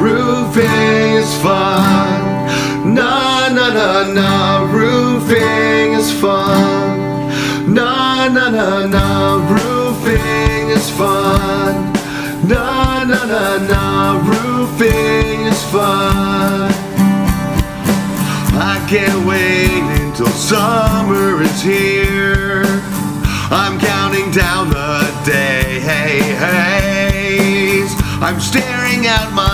Roofing is fun. Na na na na, roofing is fun. Na na na na, roofing is fun. Na na na na, roofing is fun. I can't wait until summer is here. I'm counting down the days. I'm staring out my